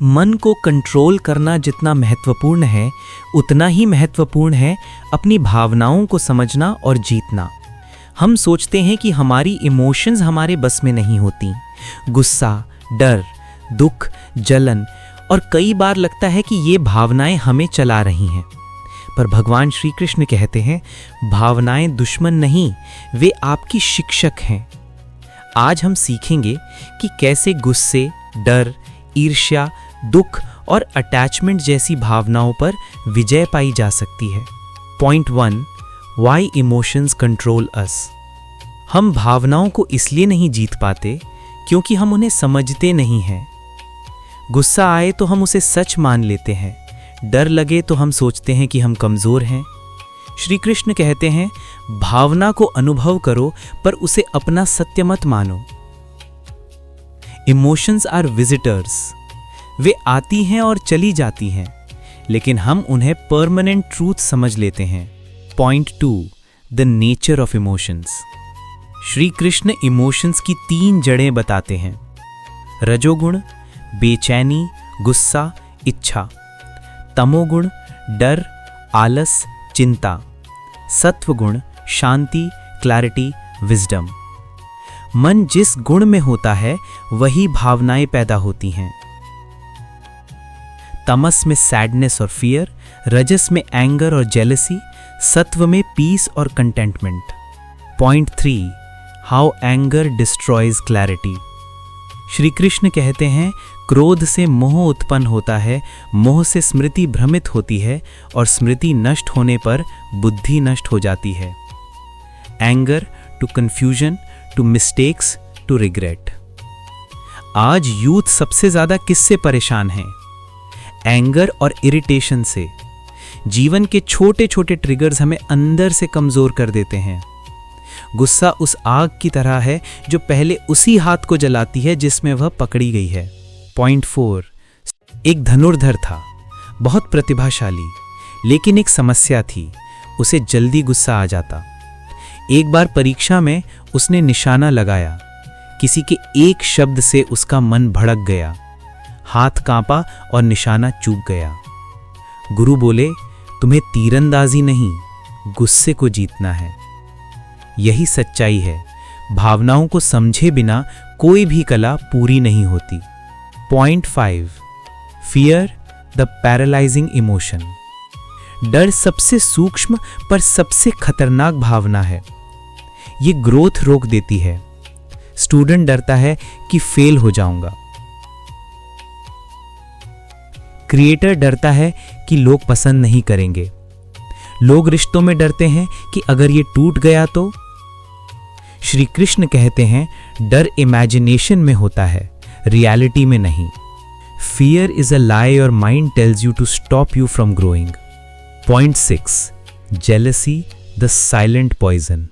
मन को कंट्रोल करना जितना महत्वपूर्ण है, उतना ही महत्वपूर्ण है अपनी भावनाओं को समझना और जीतना। हम सोचते हैं कि हमारी इमोशंस हमारे बस में नहीं होती। गुस्सा, डर, दुख, जलन, और कई बार लगता है कि ये भावनाएं हमें चला रही हैं। पर भगवान श्री कृष्ण कहते हैं, भावनाएं दुश्मन नहीं, वे आपकी शिक्षक हैं। आज हम सीखेंगे कि कैसे गुस्से, डर, ईर्ष्या, दुख और अटैचमेंट जैसी भावनाओं पर विजय पाई जा सकती है। पॉइंट 1, वाई इमोशंस कंट्रोल अस। हम भावनाओं को इसलिए नहीं जीत पाते क्योंकि हम उन्हें समझते नहीं हैं। गुस्सा आए तो हम उसे सच मान लेते हैं, डर लगे तो हम सोचते हैं कि हम कमज़ोर हैं। श्री कृष्ण कहते हैं, भावना को अनुभव करो पर उसे अपना सत्य मत मानो। इमोशंस आर विजिटर्स, वे आती हैं और चली जाती हैं, लेकिन हम उन्हें परमानेंट ट्रूथ समझ लेते हैं। Point 2, the nature of emotions. Shri Krishna emotions की 3 जड़ें बताते हैं: रजोगुण, बेचैनी, गुस्सा, इच्छा; तमोगुण, डर, आलस, चिंता; सत्वगुण, शांति, क्लैरिटी, विजडम। मन जिस गुण में होता है वही भावनाएं पैदा होती हैं। तमस में सैडनेस और फियर, रजस में एंगर और जेलसी, सत्व में पीस और contentment. Point 3, how anger destroys clarity. Shri Krishna कहते हैं, क्रोध से मोह उत्पन्न होता है, मोह से स्मृति भ्रमित होती है और स्मृति नष्ट होने पर बुद्धि नष्ट हो जाती है। Anger to confusion, to mistakes, to regret. आज यूथ सबसे ज्यादा किससे परेशान है? एंगर और इरिटेशन से। जीवन के छोटे छोटे ट्रिगर्स हमें अंदर से कमजोर कर देते हैं। गुस्सा उस आग की तरह है जो पहले उसी हाथ को जलाती है जिसमें वह पकड़ी गई है। पॉइंट 4, एक धनुर्धर था, बहुत प्रतिभाशाली, लेकिन एक समस्या थी, उसे जल्दी गुस्सा आ जाता। एक बार परीक्षा में उसने निशाना लगाया, किसी के एक शब्द से उसका मन भड़क गया, हाथ कांपा और निशाना चूक गया। गुरु बोले, तुम्हें तीरंदाजी नहीं, गुस्से को जीतना है। यही सच्चाई है, भावनाओं को समझे बिना कोई भी कला पूरी नहीं होती। Point 5, fear the paralysing emotion. डर सबसे सूक्ष्म पर सबसे खतरनाक भावना है। ये ग्रोथ रोक देती है। स्टूडेंट डरता है कि फेल हो जाऊंगा। क्रिएटर डरता है कि लोग पसंद नहीं करेंगे। लोग रिश्तों में डरते हैं कि अगर ये टूट गया तो। श्री कृष्ण कहते हैं, डर इमेजिनेशन में होता है, रियलिटी में नहीं। Fear is a lie your mind tells you to stop you from growing. Point 6, jealousy the silent poison.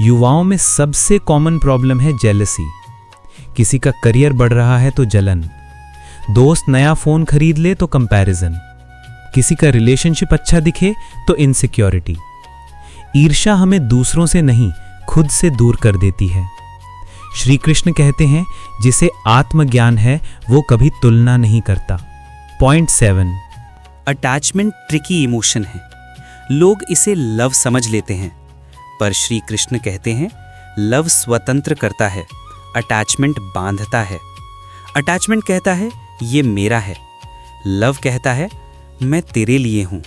युवाओं में सबसे कॉमन प्रॉब्लम है जेलसी। किसी का करियर बढ़ रहा है तो जलन, दोस्त नया फोन खरीद ले तो कंपैरिजन, किसी का रिलेशनशिप अच्छा दिखे तो इनसिक्योरिटी। ईर्ष्या हमें दूसरों से नहीं, खुद से दूर कर देती है। श्री कृष्ण कहते हैं, जिसे आत्मज्ञान है वो कभी तुलना नहीं करता। पॉइंट 7, अटैचमेंट ट्रिकी इमोशन है। लोग इसे लव समझ लेते हैं, पर श्री कृष्ण कहते हैं, लव स्वतंत्र करता है, अटैचमेंट बांधता है। अटैचमेंट कहता है ये मेरा है, लव कहता है मैं तेरे लिए हूं।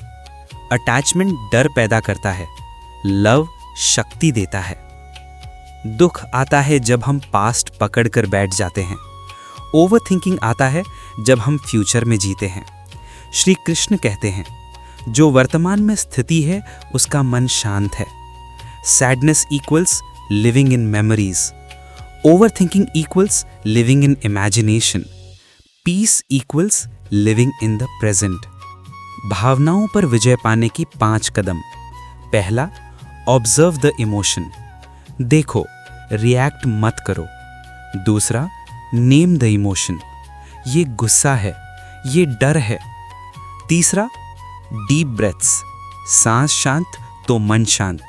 अटैचमेंट डर पैदा करता है, लव शक्ति देता है। दुख आता है जब हम पास्ट पकड़ कर बैठ जाते हैं। ओवर थिंकिंग आता है जब हम फ्यूचर में जीते हैं। श्री कृष्ण कहते हैं, जो वर्तमान में स्थिति है उसका मन शांत है। Sadness equals living in memories, over thinking equals living in imagination, peace equals living in the present. भावनाओं पर विजय पाने की 5 कदम। पहला, ऑब्जर्व द इमोशन, देखो, रिएक्ट मत करो। दूसरा, नेम द इमोशन, ये गुस्सा है, ये डर है। तीसरा, डीप ब्रेथ्स, सांस शांत तो मन शांत।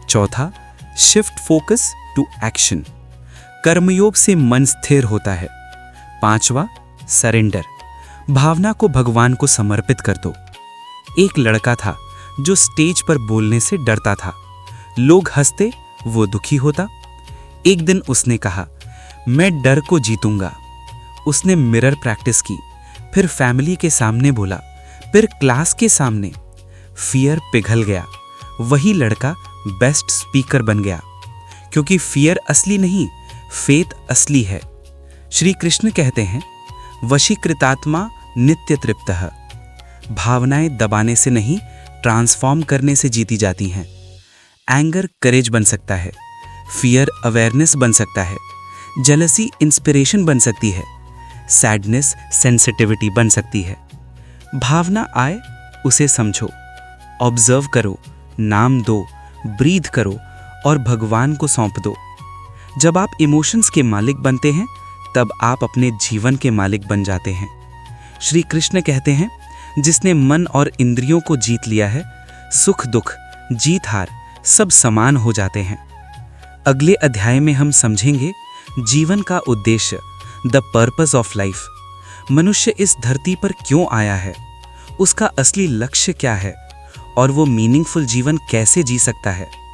चौथा, शिफ्ट फोकस टू एक्शन, कर्मयोग से मन स्थिर होता है। पांचवा, सरेंडर, भावना को भगवान को समर्पित कर दो। एक लड़का था जो स्टेज पर बोलने से डरता था। लोग हंसते, वो दुखी होता। एक दिन उसने कहा, मैं डर को जीतूंगा। उसने मिरर प्रैक्टिस की, फिर फैमिली के सामने बोला, फिर क्लास के सामने। फियर पिघल गया। वही लड़का बेस्ट स्पीकर बन गया, क्योंकि फियर असली नहीं, फेथ असली है। श्री कृष्ण कहते हैं, वशीकृतात्मा नित्य तृप्तः। भावनाएं दबाने से नहीं, ट्रांसफॉर्म करने से जीती जाती हैं। एंगर करेज बन सकता है, फियर अवेयरनेस बन सकता है, जेलसी इंस्पिरेशन बन सकती है, सैडनेस सेंसिटिविटी बन सकती है। भावना आए, उसे समझो, ऑब्जर्व करो, नाम दो, ब्रीथ करो और भगवान को सौंप दो। जब आप इमोशंस के मालिक बनते हैं, तब आप अपने जीवन के मालिक बन जाते हैं। श्री कृष्ण कहते हैं, जिसने मन और इंद्रियों को जीत लिया है, सुख दुख, जीत हार सब समान हो जाते हैं। अगले अध्याय में हम समझेंगे जीवन का उद्देश्य, द पर्पस ऑफ लाइफ। मनुष्य इस धरती पर क्यों आया है, उसका असली लक्ष्य क्या है और वो मीनिंगफुल जीवन कैसे जी सकता है।